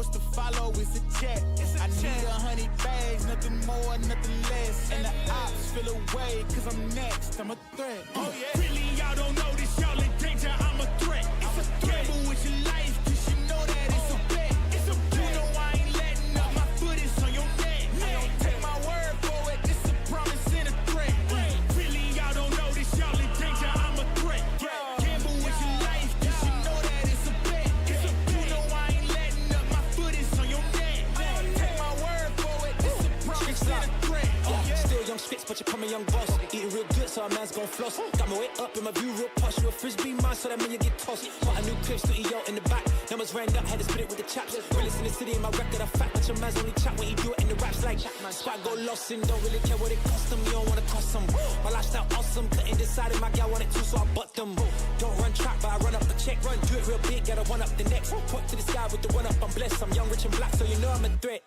what's to follow? It's a check. I need 100 bags, nothing more, nothing less. And the ops feel away, cause I'm next. I'm a threat. Oh yeah. Really, y'all don't know this, y'all in danger. I'm a threat. It's a threat. Gamble with your life, cause you know that it's a bet. It's a bet. You know I ain't letting up, my foot is on your neck. I don't take my word for it, this a promise and a threat. Really, y'all don't know this, y'all in danger. I'm a threat. Gamble with your life, cause you know that it's a bet. It's a bet. You know I ain't letting up, my foot is on your neck. I don't take my word for it, this a promise and a threat. Still young spits, but you call me young boss. Eating real good, so a man's gon' floss. Got my weight up in my view, real posh. You a frisbee man, so that mean you get tossed. Bought a new crib, studio in the back. Numbers ran up, had to split it with the chaps. Realest in the city, in my record, a fact. But your man's only chat when he do it in the raps. Like, spot go lost and don't really care what it cost them. You don't wanna cost them. My lifestyle awesome, couldn't decide if my gal wanted to, so I bought them. Don't run track, but I run up the check. Run, do it real big, gotta one up the next. Point to the sky with the one up, I'm blessed. I'm young, rich and black, so you know I'm a threat.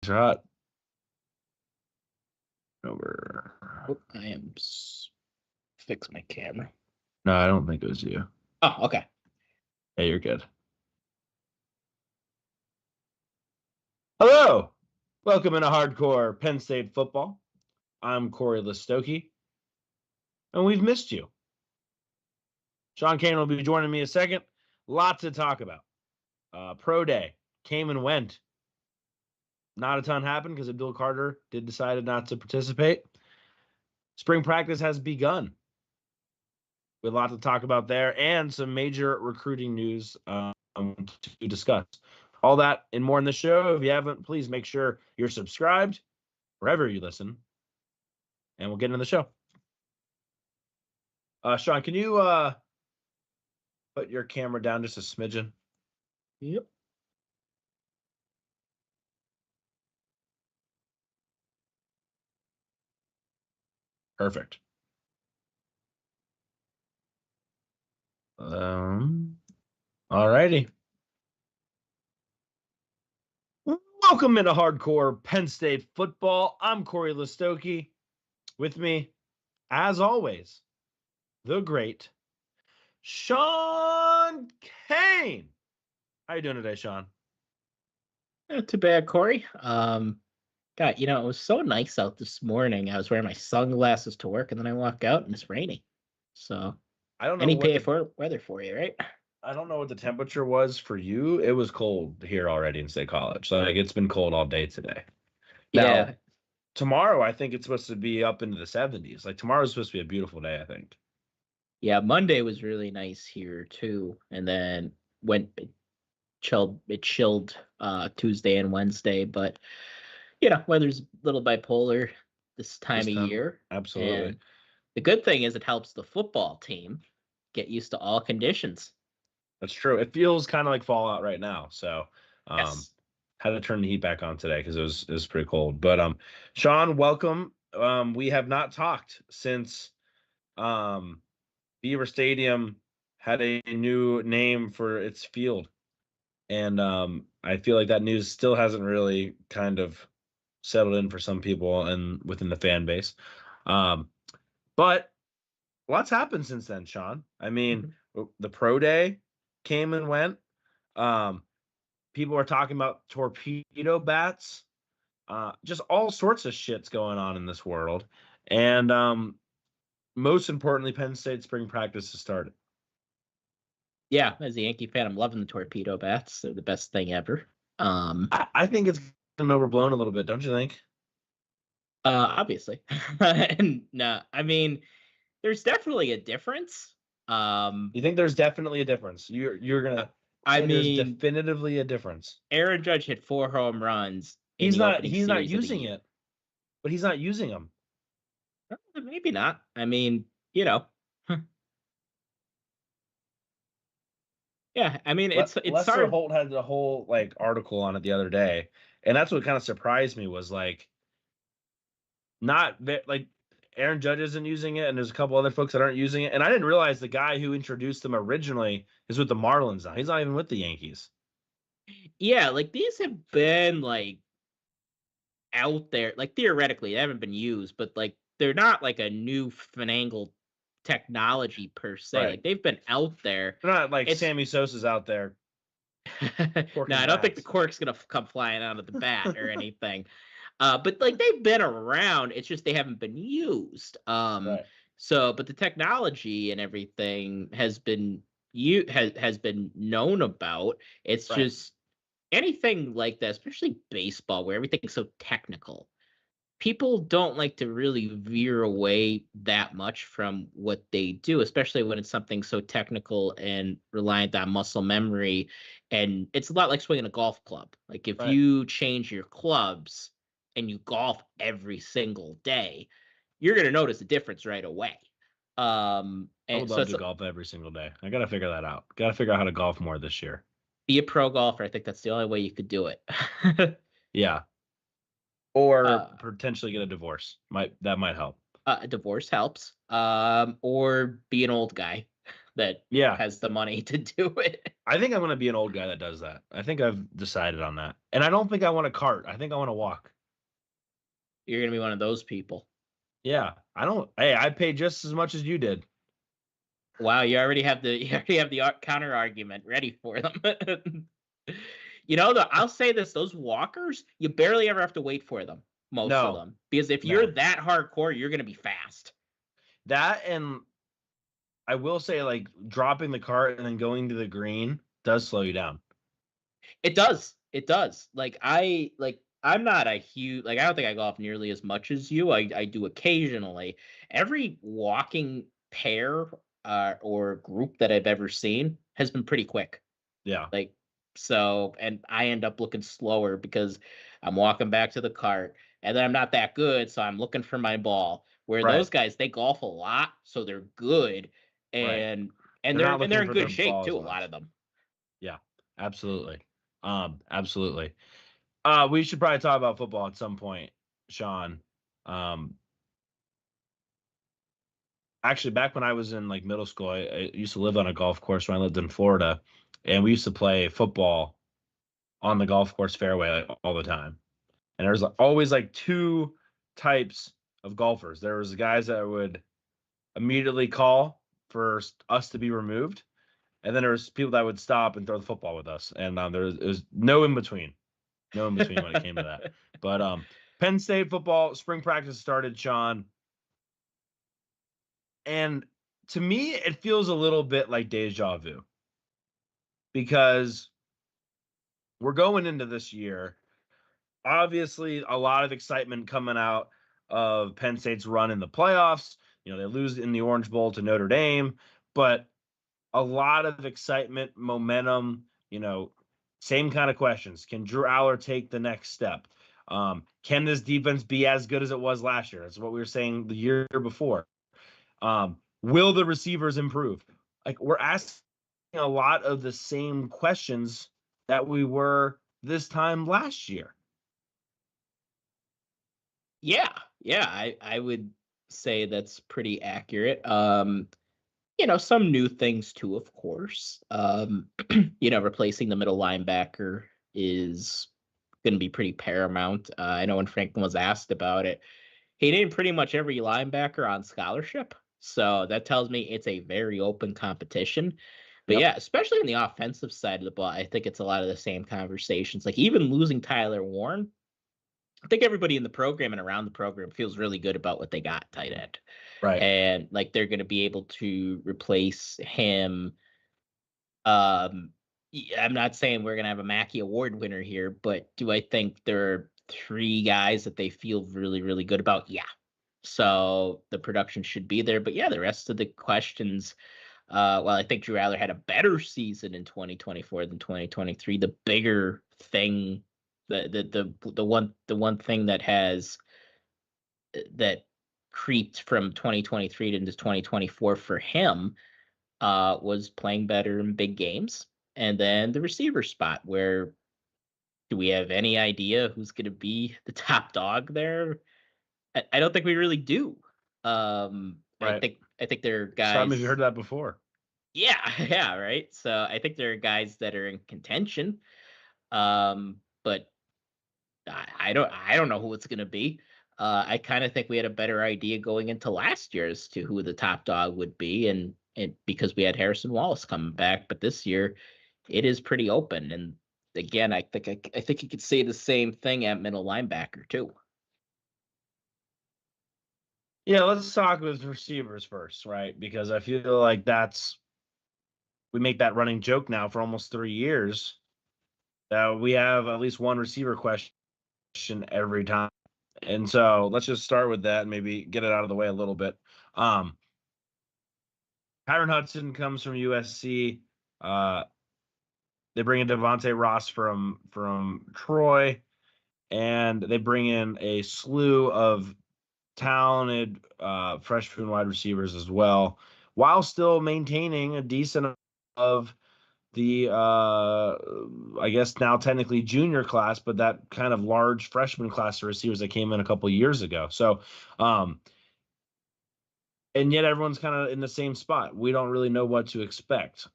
Shot over. Oh, I am fix my camera. No, I don't think it was you. Oh, okay. Yeah, you're good. Hello, welcome into Hardcore Penn State Football. I'm Cory Lestochi, and we've missed you. Sean Kane will be joining me in a second. Lots to talk about. Pro Day came and went. not a ton happened because Abdul Carter decided not to participate. Spring practice has begun. With a lot to talk about there and some major recruiting news to discuss. All that and more in the show. If you haven't, please make sure you're subscribed wherever you listen. And we'll get into the show. Sean, can you put your camera down just a smidgen? Yep. Perfect. All righty. Welcome into Hardcore Penn State Football. I'm Cory Lestochi. With me, as always, the great Sean Kane. How you doing today, Sean? Not too bad, Cory. God, it was so nice out this morning. I was wearing my sunglasses to work, and then I walk out and it's raining. So I don't know. Any pay for weather for you, right? I don't know what the temperature was for you. It was cold here already in State College. So it's been cold all day today. Now, tomorrow, I think it's supposed to be up into the 70s. Like tomorrow's supposed to be a beautiful day, I think. Yeah, Monday was really nice here too, and then it chilled Tuesday and Wednesday, but weather's a little bipolar this time of year. Absolutely. And the good thing is it helps the football team get used to all conditions. That's true. It feels kind of like fall out right now. So Yes. had to turn the heat back on today because it was pretty cold. But Sean, welcome. We have not talked since Beaver Stadium had a new name for its field. And I feel like that news still hasn't really kind of settled in for some people and within the fan base. But lots happened since then, Sean. I mean, the pro day came and went. People are talking about torpedo bats. Just all sorts of shit's going on in this world. And most importantly, Penn State spring practice has started. Yeah, as a Yankee fan, I'm loving the torpedo bats. They're the best thing ever. I think it's been overblown a little bit, don't you think? Obviously. No, I mean, there's definitely a difference. You think there's definitely a difference? You're gonna. There's definitively a difference. Aaron Judge hit 4 home runs. He's not using it, but he's not using them. Maybe not. I mean, Yeah, I mean, it's Lester hard. Holt had the whole article on it the other day, and that's what kind of surprised me was not Aaron Judge isn't using it, and there's a couple other folks that aren't using it, and I didn't realize the guy who introduced them originally is with the Marlins now. He's not even with the Yankees. Yeah, these have been out there, theoretically they haven't been used, but they're not a new finagled technology per se. Right. They've been out there. They're not Sammy Sosa's out there. No, I don't think the cork's gonna come flying out of the bat or anything. But they've been around. It's just they haven't been used. Right. So, but the technology and everything has been has been known about. It's Right. just anything like that, especially baseball, where everything's so technical. People don't like to really veer away that much from what they do, especially when it's something so technical and reliant on muscle memory. And it's a lot like swinging a golf club. If Right. you change your clubs and you golf every single day, you're going to notice a difference right away. I would love to golf every single day. I got to figure that out. Got to figure out how to golf more this year. Be a pro golfer. I think that's the only way you could do it. Yeah. Or potentially get a divorce. That might help. A divorce helps. Or be an old guy that has the money to do it. I think I'm going to be an old guy that does that. I think I've decided on that. And I don't think I want a cart. I think I want to walk. You're going to be one of those people. Yeah. I paid just as much as you did. Wow, you already have the counter argument ready for them. I'll say this: those walkers, you barely ever have to wait for them. Most of them, because if you're that hardcore, you're going to be fast. That, and I will say, dropping the cart and then going to the green does slow you down. It does. I I'm not a huge, like, I don't think I golf nearly as much as you. I do occasionally. Every walking pair or group that I've ever seen has been pretty quick. Yeah. Like, so, and I end up looking slower because I'm walking back to the cart, and then I'm not that good, so I'm looking for my ball. Where Right. those guys, they golf a lot, so they're good, Right. and not they're looking in for good their shape ball as too. A lot much. of them. Yeah, absolutely. Absolutely. We should probably talk about football at some point, Sean. Actually, back when I was in like middle school, I used to live on a golf course when I lived in Florida, and we used to play football on the golf course fairway like, all the time. And there was always like two types of golfers. There was the guys that would immediately call for us to be removed, and then there was people that would stop and throw the football with us. And there was no in between, when it came to that. But Penn State football spring practice started, Sean, and to me it feels a little bit like deja vu because we're going into this year. Obviously, a lot of excitement coming out of Penn State's run in the playoffs. You know, they lose in the Orange Bowl to Notre Dame, but a lot of excitement, momentum, you know, same kind of questions. Can Drew Aller take the next step? Can this defense be as good as it was last year? That's what we were saying the year before. Will the receivers improve? Like, we're asking a lot of the same questions that we were this time last year. Yeah, I would say that's pretty accurate. Some new things too, of course. Replacing the middle linebacker is going to be pretty paramount. I know when Franklin was asked about it, he named pretty much every linebacker on scholarship. So that tells me it's a very open competition. But yeah, especially on the offensive side of the ball, I think it's a lot of the same conversations. Like even losing Tyler Warren, I think everybody in the program and around the program feels really good about what they got tight end. Right. And like they're going to be able to replace him. I'm not saying we're going to have a Mackey Award winner here, but do I think there are three guys that they feel really, really good about? Yeah. So the production should be there. But yeah, the rest of the questions, well, I think Drew Aller had a better season in 2024 than 2023. The bigger thing, the one thing that creeped from 2023 into 2024 for him was playing better in big games. And then the receiver spot, where do we have any idea who's going to be the top dog there? I don't think we really do. Right. I think there are guys. Some of you heard that before. Yeah, right. So I think there are guys that are in contention, but I don't know who it's going to be. I kind of think we had a better idea going into last year as to who the top dog would be, and because we had Harrison Wallace coming back, but this year it is pretty open. And again, I think you could say the same thing at middle linebacker too. Yeah, let's talk with receivers first, right? Because I feel like we make that running joke now for almost 3 years that we have at least one receiver question every time. And so let's just start with that and maybe get it out of the way a little bit. Tyron Hudson comes from USC. They bring in Devontae Ross from Troy, and they bring in a slew of talented freshman wide receivers as well, while still maintaining a decent of the I guess now technically junior class, but that kind of large freshman class of receivers that came in a couple of years ago. So and yet everyone's kind of in the same spot. We don't really know what to expect.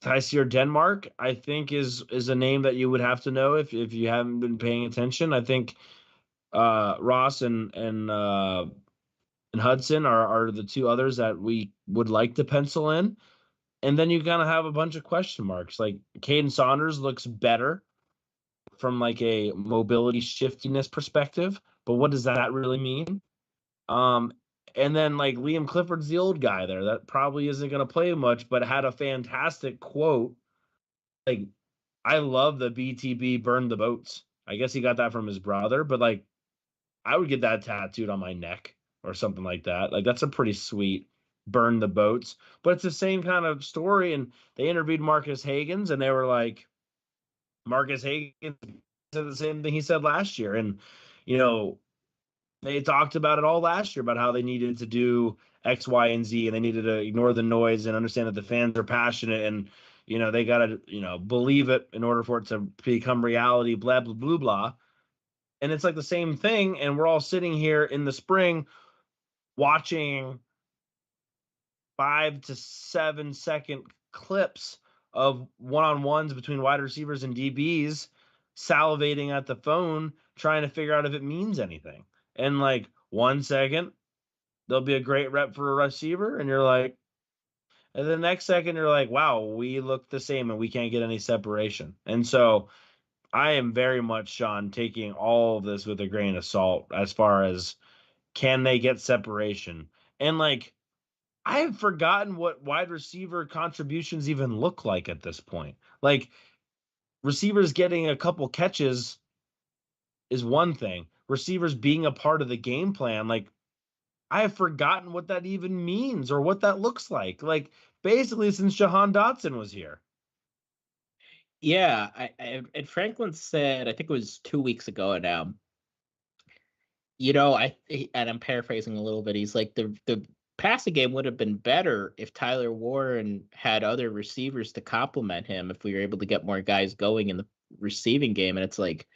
Tysier Denmark, I think, is a name that you would have to know if you haven't been paying attention. I think Ross and Hudson are the two others that we would like to pencil in. And then you kind of have a bunch of question marks. Like Caden Saunders looks better from like a mobility shiftiness perspective, but what does that really mean? And then like Liam Clifford's the old guy there that probably isn't going to play much, but had a fantastic quote like I love the BTB burn the boats. I guess he got that from his brother, but like I would get that tattooed on my neck or something like that. Like that's a pretty sweet burn the boats. But it's the same kind of story. And they interviewed Marcus Hagans, and they were like, Marcus Hagans said the same thing he said last year. And, you know, they talked about it all last year about how they needed to do X, Y, and Z, and they needed to ignore the noise and understand that the fans are passionate and, you know, they got to, you know, believe it in order for it to become reality, blah, blah, blah, blah. And it's like the same thing. And we're all sitting here in the spring watching 5 to 7 second clips of one-on-ones between wide receivers and DBs salivating at the phone, trying to figure out if it means anything. And like 1 second, there'll be a great rep for a receiver, and you're like, and the next second you're like, wow, we look the same and we can't get any separation. And so I am very much, Sean, taking all of this with a grain of salt as far as can they get separation? And like, I have forgotten what wide receiver contributions even look like at this point. Like, receivers getting a couple catches is one thing. Receivers being a part of the game plan, like, I have forgotten what that even means or what that looks like. Like, basically, since Jahan Dotson was here. Yeah, and Franklin said, I think it was 2 weeks ago now. You know, and I'm paraphrasing a little bit. He's like, the passing game would have been better if Tyler Warren had other receivers to complement him, if we were able to get more guys going in the receiving game. And it's like,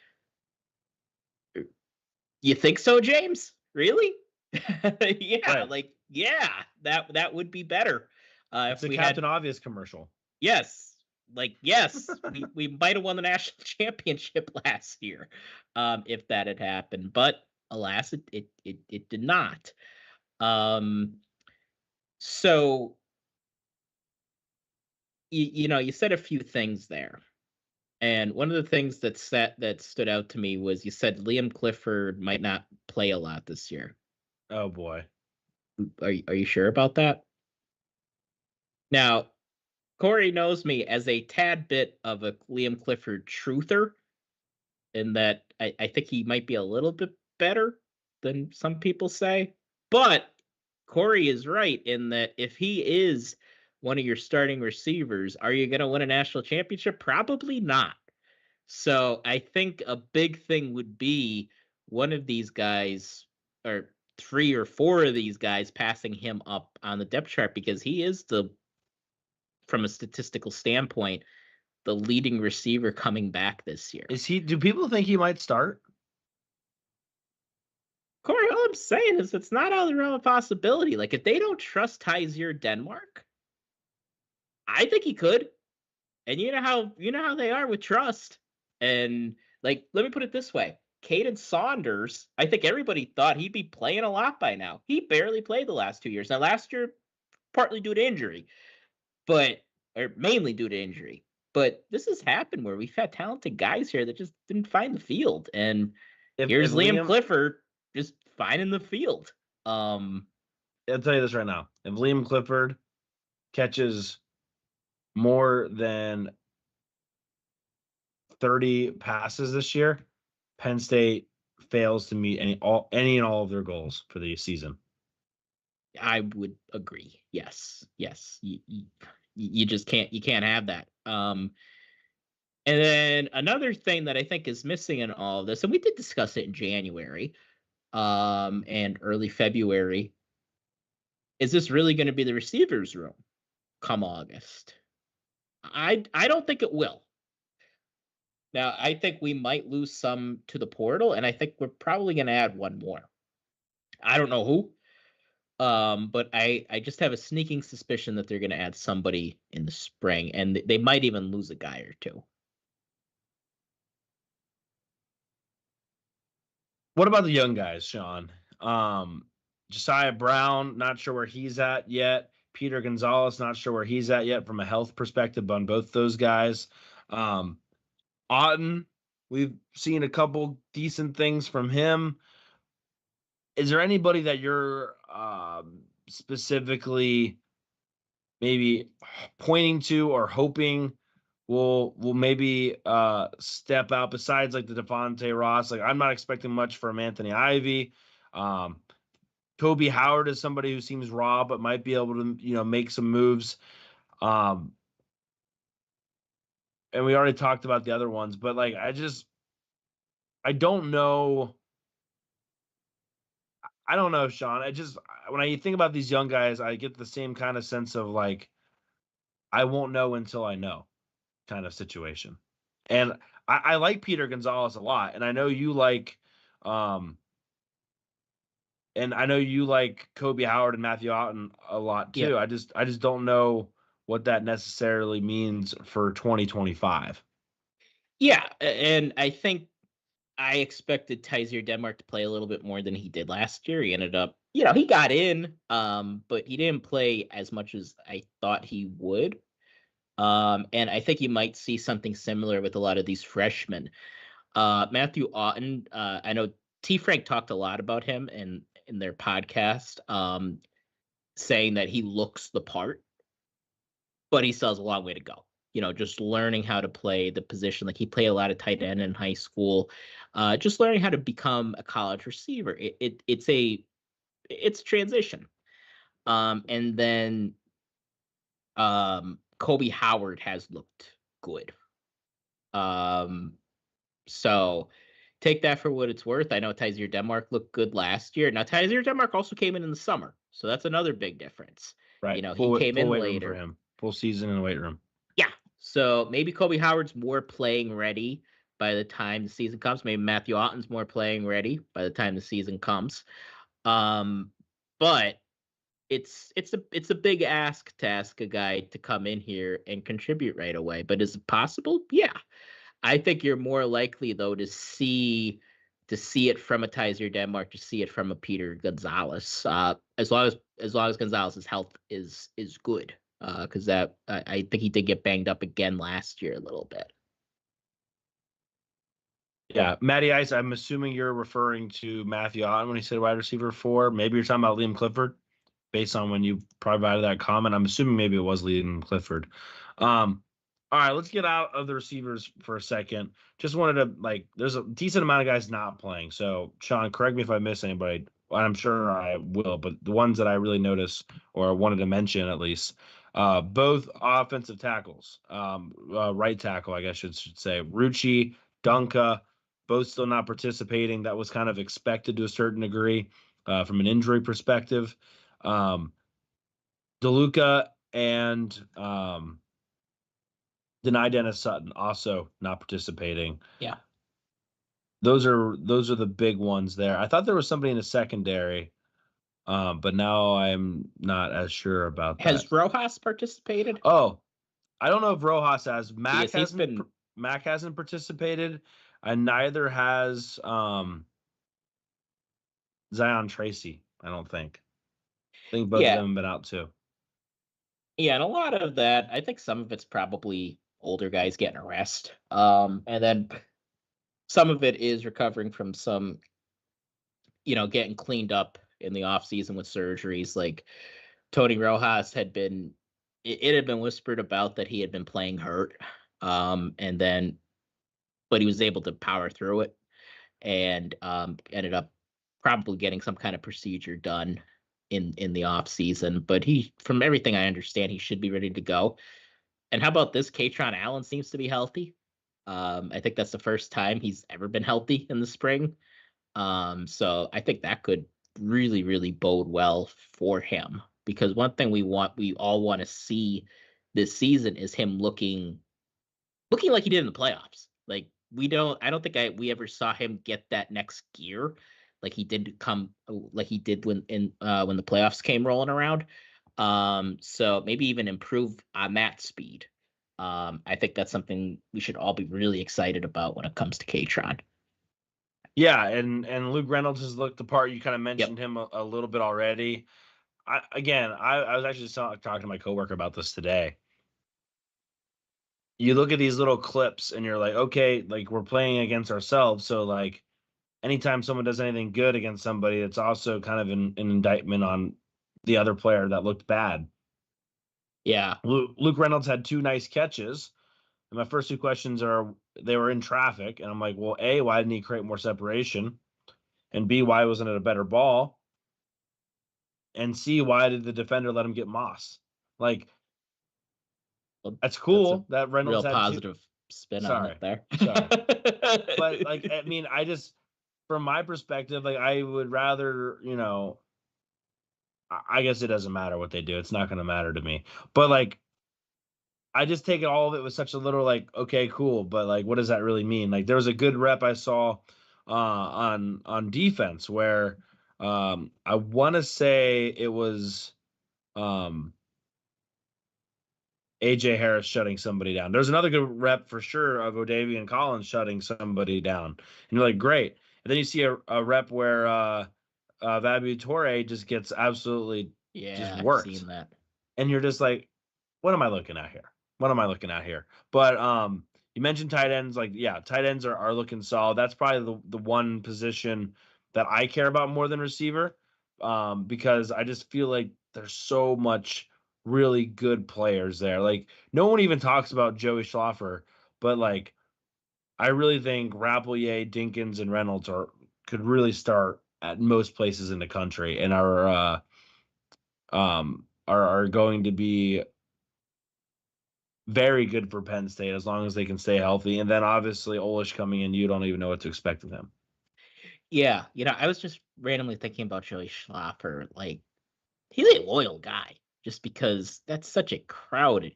you think so, James? Really? Yeah, Right. like, yeah, that would be better. It's if a we Captain had, Obvious commercial. yes, like, yes, we might have won the national championship last year, if that had happened. But alas, it did not. So you know, you said a few things there, and one of the things that stood out to me was you said Liam Clifford might not play a lot this year. Oh boy. Are you sure about that? Now, Cory knows me as a tad bit of a Liam Clifford truther, in that I think he might be a little bit better than some people say. But Cory is right in that if he is one of your starting receivers, are you going to win a national championship? Probably not. So I think a big thing would be one of these guys, or 3 or 4 of these guys, passing him up on the depth chart, because he is from a statistical standpoint, the leading receiver coming back this year. Is he? Do people think he might start? Cory, all I'm saying is it's not out of the realm of possibility. Like, if they don't trust Tyzier Denmark, I think he could. And you know how they are with trust. And like, let me put it this way. Caden Saunders, I think everybody thought he'd be playing a lot by now. He barely played the last 2 years. Now, last year, partly due to injury, or mainly due to injury. But this has happened where we've had talented guys here that just didn't find the field. And here's Liam Clifford just finding the field. I'll tell you this right now. If Liam Clifford catches more than 30 passes this year, Penn State fails to meet any and all of their goals for the season. I would agree. Yes. You just can't have that. And then another thing that I think is missing in all of this, and we did discuss it in January, and early February, is this really going to be the receivers room come August? I don't think it will. Now, I think we might lose some to the portal, and I think we're probably going to add one more. I don't know who, but I just have a sneaking suspicion that they're going to add somebody in the spring, and they might even lose a guy or two. What about the young guys, Sean? Josiah Brown, not sure where he's at yet. Peter Gonzalez, not sure where he's at yet from a health perspective on both those guys. Otten, we've seen a couple decent things from him. Is there anybody that you're specifically maybe pointing to or hoping will maybe step out besides like the Devontae Ross. Like I'm not expecting much from Anthony Ivy. Kobe Howard is somebody who seems raw but might be able to, make some moves. And we already talked about the other ones, but like I don't know. I don't know, Sean. When I think about these young guys, I get the same kind of sense of like I won't know until I know kind of situation. And I like Peter Gonzalez a lot, and I know you like Kobe Howard and Matthew Otten a lot too. Yeah. I just don't know what that necessarily means for 2025. Yeah, and I think I expected Tysier Denmark to play a little bit more than he did last year. He ended up, he got in, but he didn't play as much as I thought he would. And I think you might see something similar with a lot of these freshmen. Matthew Otten, I know T. Frank talked a lot about him in their podcast, saying that he looks the part, but he still has a long way to go. Just learning how to play the position. Like he played a lot of tight end in high school. Just learning how to become a college receiver. It's transition. And then Kobe Howard has looked good. So take that for what it's worth. I know Tysier Denmark looked good last year. Now Tysier Denmark also came in the summer, so that's another big difference. Right. He came in later. For him. Full season in the weight room. Yeah. So maybe Kobe Howard's more playing ready by the time the season comes. Maybe Matthew Otten's more playing ready by the time the season comes. But it's a big ask to ask a guy to come in here and contribute right away. But is it possible? Yeah. I think you're more likely though to see it from a Tysier Denmark, to see it from a Peter Gonzalez. As long as Gonzalez's health is good. Because I think he did get banged up again last year a little bit. Yeah, Matty Ice, I'm assuming you're referring to Matthew Otten when he said wide receiver 4. Maybe you're talking about Liam Clifford, based on when you provided that comment. I'm assuming maybe it was Liam Clifford. All right, let's get out of the receivers for a second. Just wanted to, there's a decent amount of guys not playing. So, Sean, correct me if I miss anybody. I'm sure I will, but the ones that I really noticed or wanted to mention at least, both offensive tackles, right tackle, I guess I should say, Rucci, Dunka, both still not participating. That was kind of expected to a certain degree from an injury perspective. DeLuca and Denai Dennis Sutton also not participating. Yeah. Those are the big ones there. I thought there was somebody in the secondary, but now I'm not as sure about that. Has Rojas participated? Oh, I don't know if Rojas has. Mac hasn't participated, and neither has Zion Tracy, I don't think. I think both of them have been out too. Yeah, and a lot of that, I think some of it's probably older guys getting a rest. And then some of it is recovering from some, getting cleaned up in the off season with surgeries. Like Tony Rojas it had been whispered about that he had been playing hurt. But he was able to power through it and ended up probably getting some kind of procedure done in the off season. But from everything I understand, he should be ready to go. And how about this? Katron Allen seems to be healthy. I think that's the first time he's ever been healthy in the spring. So I think that could really, really bode well for him, because one thing we all want to see this season is him looking like he did in the playoffs. Like I don't think we ever saw him get that next gear like he did when the playoffs came rolling around. So maybe even improve on that speed. I think that's something we should all be really excited about when it comes to Katron. Yeah, and Luke Reynolds has looked the part. You kind of mentioned him a little bit already. I was actually talking to my coworker about this today. You look at these little clips and you're like, okay, like we're playing against ourselves. So like anytime someone does anything good against somebody, it's also kind of an indictment on the other player that looked bad. Yeah. Luke Reynolds had 2 nice catches, And my first two questions are, they were in traffic, and I'm like, well, A, why didn't he create more separation? And B, why wasn't it a better ball? And C, why did the defender let him get Moss? Like, Well, that's cool that real Reynolds had positive spin on Sorry. it there. Sorry. But like, I mean, I just, from my perspective, like, I would rather, I guess it doesn't matter what they do. It's not going to matter to me. But like, I just take all of it with such a little like, okay, cool, but like, what does that really mean? Like, there was a good rep I saw on defense where I want to say it was AJ Harris shutting somebody down. There's another good rep for sure of O'Davian Collins shutting somebody down. And you're like, great. And then you see a rep where Vabu Torre just gets absolutely just worked. I've seen that. And you're just like, what am I looking at here? What am I looking at here? But you mentioned tight ends. Like, yeah, tight ends are looking solid. That's probably the one position that I care about more than receiver, because I just feel like there's so much really good players there. Like, no one even talks about Joey Schlaffer, but like, I really think Rappleyea, Dinkins, and Reynolds could really start at most places in the country and are going to be very good for Penn State as long as they can stay healthy. And then obviously Olish coming in, you don't even know what to expect of him. Yeah, I was just randomly thinking about Joey Schlaffer. Like, he's a loyal guy just because that's such a crowded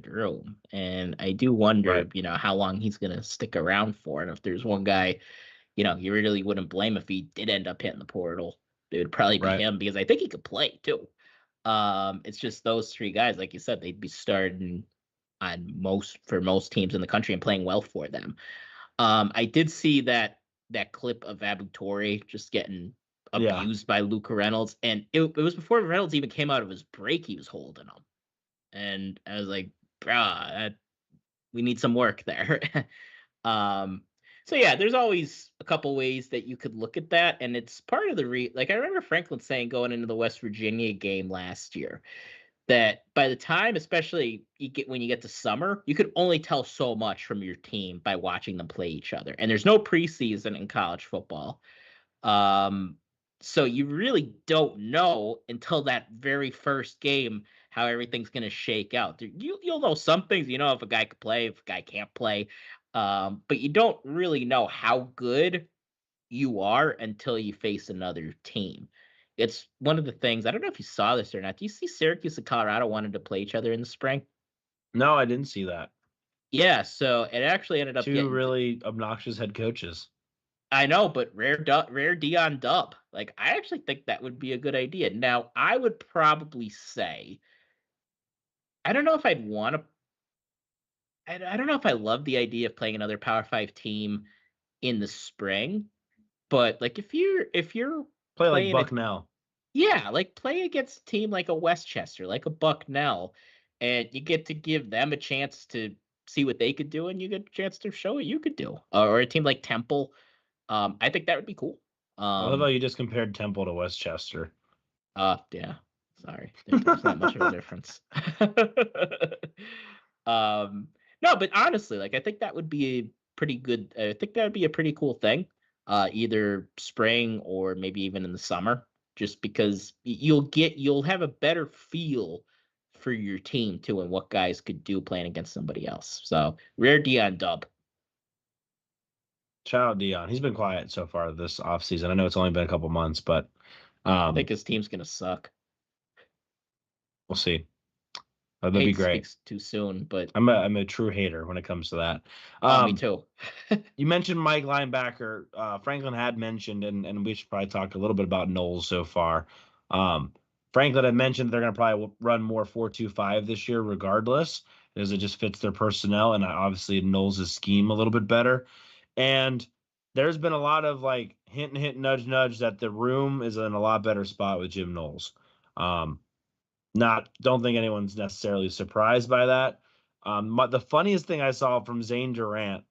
room. And I do wonder, Right. How long he's going to stick around for. And if there's one guy, you really wouldn't blame if he did end up hitting the portal, it would probably be him, because I think he could play too. It's just those three guys, like you said, they'd be starting for most teams in the country and playing well for them. I did see that clip of Vabu Torre just getting abused by Luca Reynolds, and it was before Reynolds even came out of his break. He was holding him, and I was like, we need some work there. So yeah, there's always a couple ways that you could look at that, and it's part of the like I remember Franklin saying going into the West Virginia game last year that by the time, especially when you get to summer, you could only tell so much from your team by watching them play each other. And there's no preseason in college football. So you really don't know until that very first game how everything's going to shake out. You'll know some things, if a guy could play, if a guy can't play. But you don't really know how good you are until you face another team. It's one of the things, I don't know if you saw this or not. Do you see Syracuse and Colorado wanted to play each other in the spring? No, I didn't see that. Yeah, so it actually ended up two really obnoxious head coaches. I know, but rare Dion Dub. Like, I actually think that would be a good idea. Now, I would probably say, I don't know if I'd want to. I don't know if I love the idea of playing another Power 5 team in the spring, but like if you're play like Bucknell. Like play against a team like a Westchester, like a Bucknell, and you get to give them a chance to see what they could do, and you get a chance to show what you could do. Or a team like Temple. I think that would be cool. What about you just compared Temple to Westchester? Yeah. Sorry. There's not much of a difference. No, but honestly, like I think that would be a pretty good. I think that would be a pretty cool thing. Either spring or maybe even in the summer, just because you'll have a better feel for your team too, and what guys could do playing against somebody else. So rare Dion Dub. Shout out Dion. He's been quiet so far this offseason. I know it's only been a couple months, but I think his team's gonna suck. We'll see. That'd be great. Too soon, but I'm a true hater when it comes to that. Me too. You mentioned Mike linebacker. Franklin had mentioned, and we should probably talk a little bit about Knowles so far. Franklin had mentioned they're going to probably run more 4-2-5 this year, regardless, as it just fits their personnel and obviously Knowles' scheme a little bit better. And there's been a lot of like hint, nudge, that the room is in a lot better spot with Jim Knowles. Don't think anyone's necessarily surprised by that. The funniest thing I saw from Zane Durant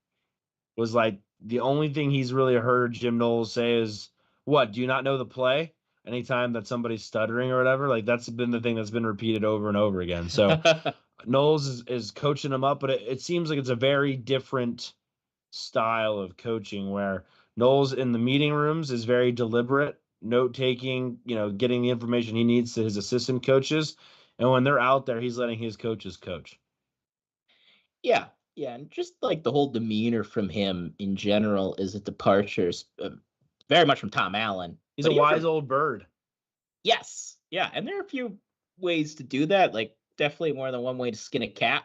was like the only thing he's really heard Jim Knowles say is, "What, do you not know the play?" Anytime that somebody's stuttering or whatever, like that's been the thing that's been repeated over and over again. So Knowles is coaching him up, but it seems like it's a very different style of coaching where Knowles in the meeting rooms is very deliberate, note taking, getting the information he needs to his assistant coaches. And when they're out there, he's letting his coaches coach. Yeah. Yeah. And just like the whole demeanor from him in general is a departure very much from Tom Allen. He's a wise old bird. Yes. Yeah. And there are a few ways to do that. Like definitely more than one way to skin a cat.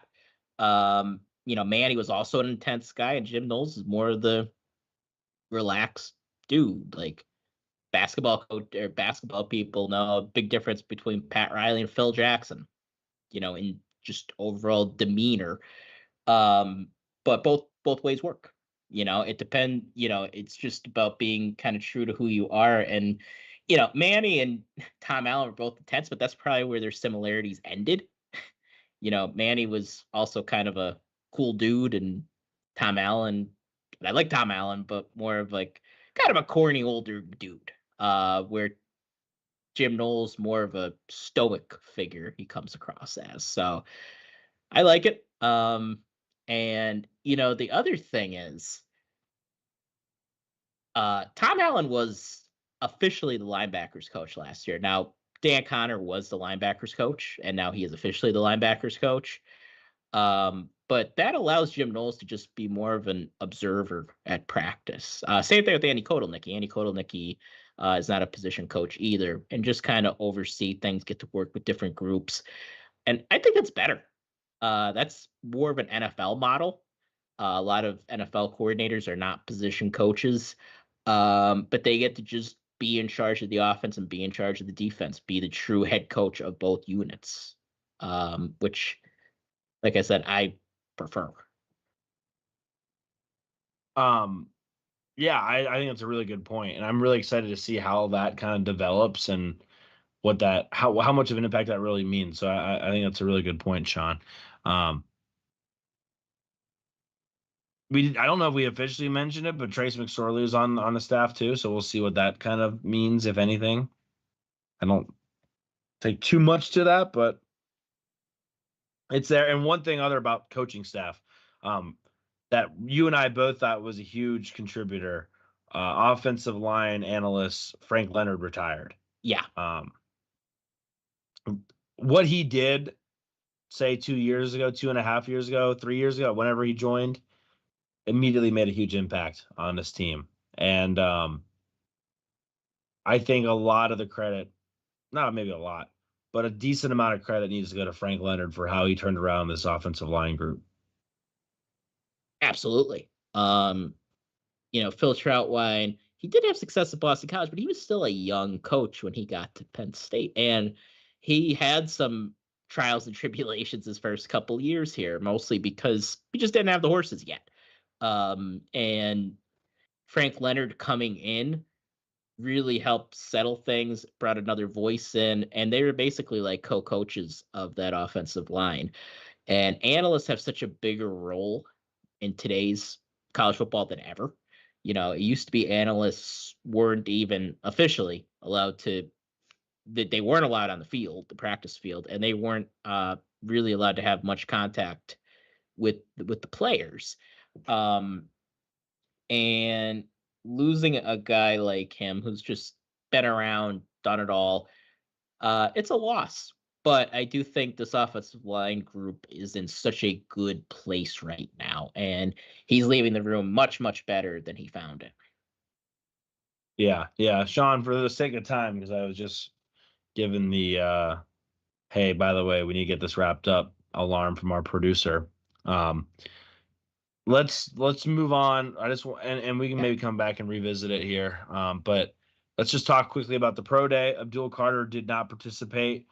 Manny was also an intense guy, and Jim Knowles is more of the relaxed dude. Like basketball coach or basketball people know a big difference between Pat Riley and Phil Jackson, in just overall demeanor. But both ways work. It depends, it's just about being kind of true to who you are. And, Manny and Tom Allen were both intense, but that's probably where their similarities ended. Manny was also kind of a cool dude, and Tom Allen, I like Tom Allen, but more of like kind of a corny older dude, where Jim Knowles more of a stoic figure he comes across as. So I like it. And the other thing is, Tom Allen was officially the linebackers coach last year. Now, Dan Connor was the linebackers coach, and now he is officially the linebackers coach. But that allows Jim Knowles to just be more of an observer at practice. Same thing with Andy Kotelnicki. Andy Kotelnicki is not a position coach either, and just kind of oversee things, get to work with different groups. And I think that's better. That's more of an NFL model. A lot of NFL coordinators are not position coaches, but they get to just be in charge of the offense and be in charge of the defense, be the true head coach of both units, which, like I said, I prefer. Yeah, I think that's a really good point, and I'm really excited to see how that kind of develops and what how much of an impact that really means. So I think that's a really good point, Sean. I don't know if we officially mentioned it, but Trace McSorley is on the staff too, so we'll see what that kind of means, if anything. I don't take too much to that, but it's there. And one thing other about coaching staff, that you and I both thought was a huge contributor, offensive line analyst Frank Leonard retired. Yeah. What he did, say 2 years ago, 2.5 years ago, 3 years ago, whenever he joined, immediately made a huge impact on this team. And I think a lot of the credit, not maybe a lot, but a decent amount of credit needs to go to Frank Leonard for how he turned around this offensive line group. Absolutely. Phil Troutwine, he did have success at Boston College, but he was still a young coach when he got to Penn State. And he had some trials and tribulations his first couple years here, mostly because he just didn't have the horses yet. And Frank Leonard coming in really helped settle things, brought another voice in, and they were basically like co-coaches of that offensive line. And analysts have such a bigger role in today's college football than ever. It used to be analysts weren't even officially allowed they weren't allowed on the field, the practice field, and they weren't really allowed to have much contact with the players. And losing a guy like him who's just been around, done it all, it's a loss. But I do think this offensive line group is in such a good place right now, and he's leaving the room much, much better than he found it. Yeah. Sean, for the sake of time, because I was just given the hey, by the way, we need to get this wrapped up alarm from our producer. Let's move on. I just want, and we can maybe come back and revisit it here. But let's just talk quickly about the pro day. Abdul Carter did not participate.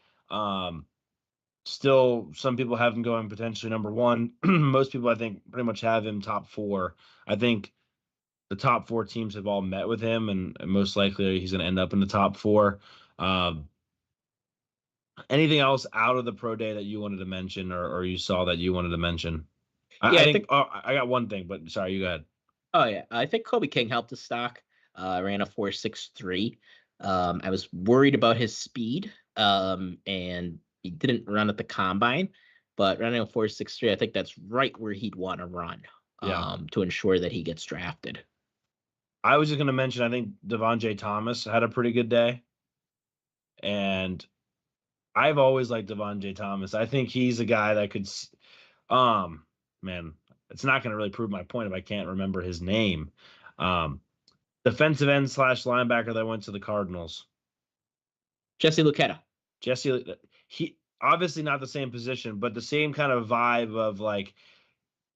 Still, some people have him going potentially number one. Most people, I think, pretty much have him top four. I think the top four teams have all met with him, and most likely he's going to end up in the top four. Anything else out of the pro day that you wanted to mention, or you saw that you wanted to mention? I think I got one thing, but sorry, you go ahead. Oh yeah, I think Kobe King helped his stock. Ran a 4.63. I was worried about his speed, and he didn't run at the combine, but running a 4.63, I think that's right where he'd want to run to ensure that he gets drafted. I was just going to mention, I think Devontae Thomas had a pretty good day. And I've always liked Devontae Thomas. I think he's a guy that could, man, it's not going to really prove my point if I can't remember his name. Defensive end / linebacker that went to the Cardinals. Jesse Luketa. He obviously not the same position, but the same kind of vibe of like,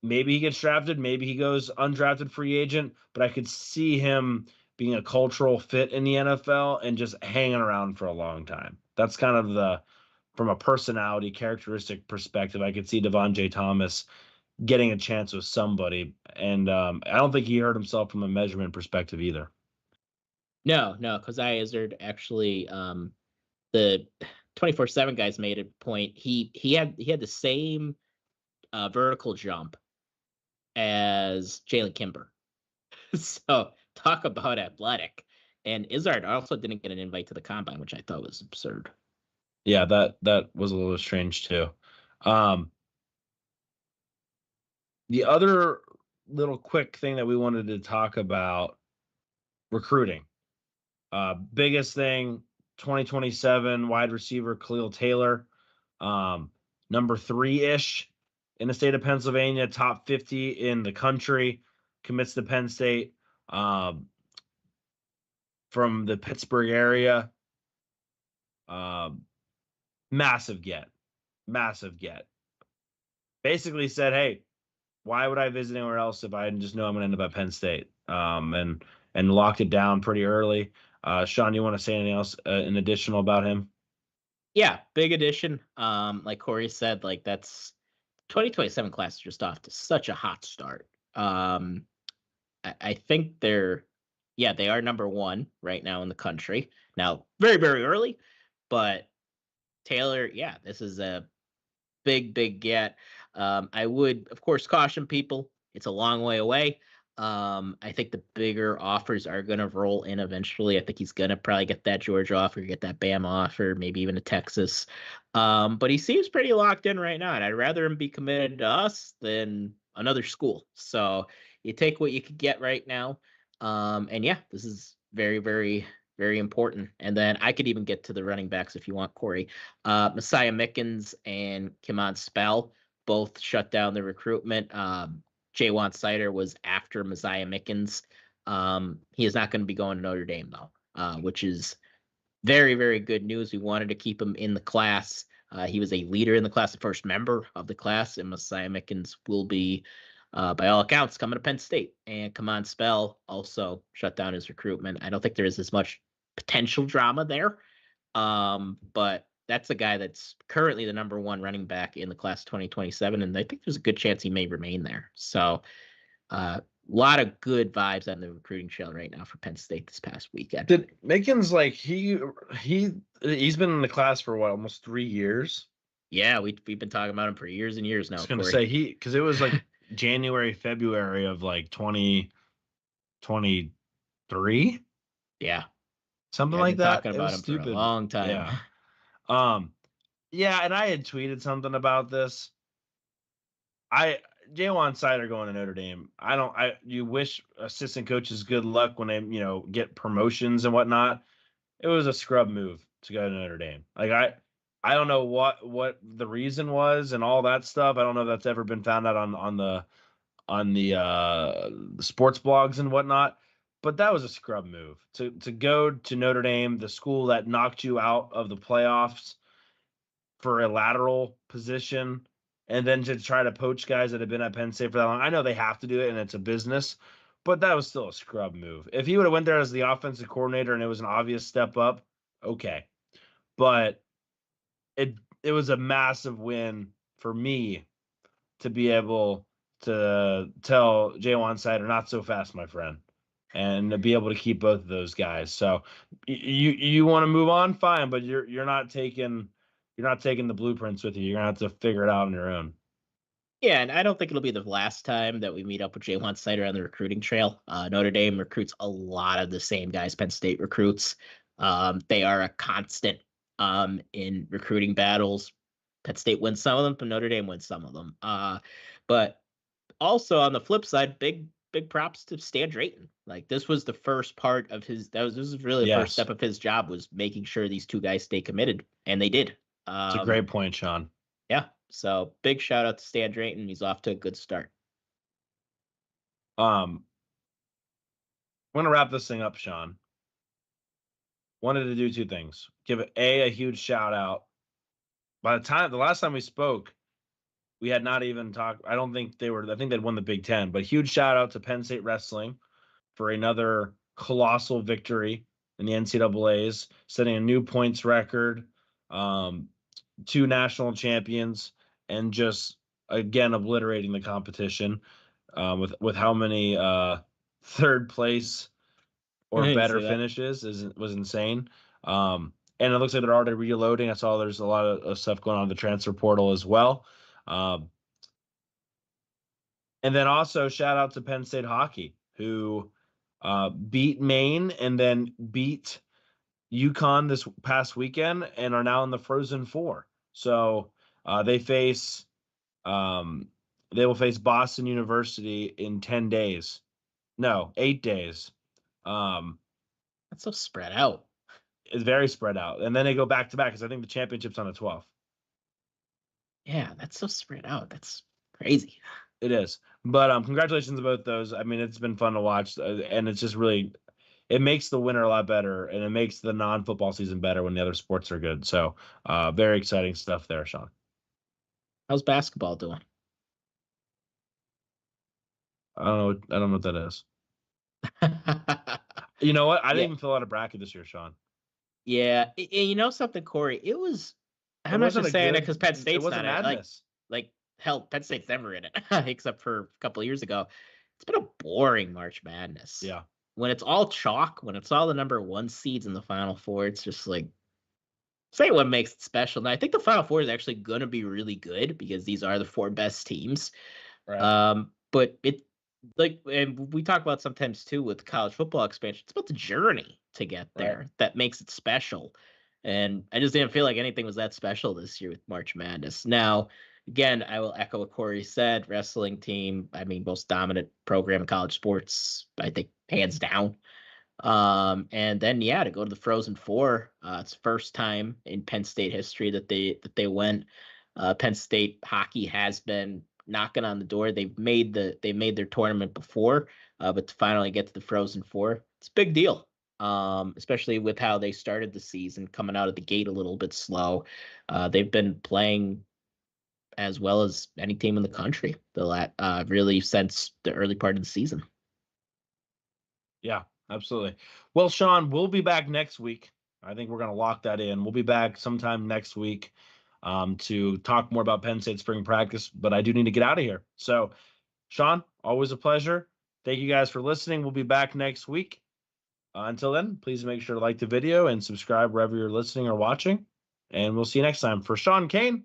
maybe he gets drafted, maybe he goes undrafted free agent, but I could see him being a cultural fit in the NFL and just hanging around for a long time. That's kind of from a personality characteristic perspective, I could see Devontae Thomas getting a chance with somebody. And I don't think he hurt himself from a measurement perspective either. No, because Izzard actually, the 24/7 guys made a point. He had the same vertical jump as Jalen Kimber. So talk about athletic. And Izzard also didn't get an invite to the combine, which I thought was absurd. Yeah, that was a little strange too. The other little quick thing that we wanted to talk about, recruiting. Biggest thing, 2027 wide receiver Khalil Taylor, number 3-ish in the state of Pennsylvania, top 50 in the country, commits to Penn State from the Pittsburgh area. Massive get. Basically said, hey, why would I visit anywhere else if I just know I'm going to end up at Penn State? And locked it down pretty early. Shawn, you want to say anything else in additional about him? Yeah, big addition. Like Cory said, like that's 2027 class is just off to such a hot start. I think they are number 1 right now in the country. Now, very, very early, but Taylor, this is a big get. I would, of course, caution people. It's a long way away. I think the bigger offers are going to roll in eventually. I think he's going to probably get that Georgia offer, get that Bama offer, maybe even a Texas. But he seems pretty locked in right now, and I'd rather him be committed to us than another school. So you take what you could get right now. And this is very, very, very important. And then I could even get to the running backs if you want, Cory. Messiah Mickens and Kimon Spell both shut down the recruitment. Jaywan Sider was after Messiah Mickens. He is not going to be going to Notre Dame, though, which is very, very good news. We wanted to keep him in the class. He was a leader in the class, the first member of the class, and Messiah Mickens will be, by all accounts, coming to Penn State. And Kimon Spell also shut down his recruitment. I don't think there is as much potential drama there, but that's a guy that's currently the number 1 running back in the class 2027, and I think there's a good chance he may remain there. So a lot of good vibes on the recruiting trail right now for Penn State this past weekend. Did Mickens, like, he's been in the class for what, almost 3 years? Yeah, we've been talking about him for years and years now. I was going to say because it was like January, February of like 2023. Yeah. Something like that. Talking about him stupid for a long time. Yeah. And I had tweeted something about this. Jaywan Sider going to Notre Dame. You wish assistant coaches good luck when they, get promotions and whatnot. It was a scrub move to go to Notre Dame. Like I don't know what the reason was and all that stuff. I don't know if that's ever been found out on the sports blogs and whatnot. But that was a scrub move to go to Notre Dame, the school that knocked you out of the playoffs for a lateral position, and then to try to poach guys that have been at Penn State for that long. I know they have to do it, and it's a business, but that was still a scrub move. If he would have went there as the offensive coordinator and it was an obvious step up, okay. But it was a massive win for me to be able to tell Jaywan Sider, not so fast, my friend, and to be able to keep both of those guys. So you want to move on, fine, but you're not taking the blueprints with you. You're gonna have to figure it out on your own. Yeah, and I don't think it'll be the last time that we meet up with Jaywan Sider on the recruiting trail. Notre Dame recruits a lot of the same guys Penn State recruits. They are a constant in recruiting battles. Penn State wins some of them, but Notre Dame wins some of them. But also on the flip side, big props to Stan Drayton. Like this was the first part of his. This was really the first step of his job, was making sure these two guys stay committed, and they did. It's a great point, Sean. Yeah. So big shout out to Stan Drayton. He's off to a good start. I'm gonna wrap this thing up, Sean. Wanted to do two things. Give a huge shout out. By the last time we spoke, we had not even talked. I think they'd won the Big Ten, but huge shout out to Penn State Wrestling for another colossal victory in the NCAAs, setting a new points record, 2 national champions, and just again obliterating the competition with how many third place or better finishes was insane. And it looks like they're already reloading. I saw there's a lot of stuff going on in the transfer portal as well. And then also shout out to Penn State hockey, who beat Maine and then beat UConn this past weekend and are now in the Frozen Four. So they will face Boston University in 10 days. No, 8 days. That's so spread out. It's very spread out. And then they go back to back because I think the championship's on the 12th. Yeah, that's so spread out. That's crazy. It is. But congratulations to both those. I mean, it's been fun to watch, and it's just really, it makes the winter a lot better, and it makes the non-football season better when the other sports are good. So very exciting stuff there, Sean. How's basketball doing? I don't know what that is. You know what? I didn't even fill out a bracket this year, Sean. Yeah, you know something, Corey? I'm not just saying it because Penn State's not in it. Like hell, Penn State's never in it, except for a couple of years ago. It's been a boring March Madness. Yeah. When it's all chalk, when it's all the number 1 seeds in the Final Four, it's just like, say what makes it special. Now, I think the Final Four is actually going to be really good because these are the 4 best teams. Right. But it, like, and we talk about sometimes too with college football expansion, it's about the journey to get there that makes it special. And I just didn't feel like anything was that special this year with March Madness. Now, again, I will echo what Corey said. Wrestling team, I mean, most dominant program in college sports, I think, hands down. And then, yeah, to go to the Frozen Four, it's first time in Penn State history that they went. Penn State hockey has been knocking on the door. They made their tournament before, but to finally get to the Frozen Four, it's a big deal. Especially with how they started the season, coming out of the gate a little bit slow. They've been playing as well as any team in the country really since the early part of the season. Yeah, absolutely. Well, Sean, we'll be back next week. I think we're going to lock that in. We'll be back sometime next week to talk more about Penn State spring practice, but I do need to get out of here. So, Sean, always a pleasure. Thank you guys for listening. We'll be back next week. Until then, please make sure to like the video and subscribe wherever you're listening or watching. And we'll see you next time. For Sean Kane,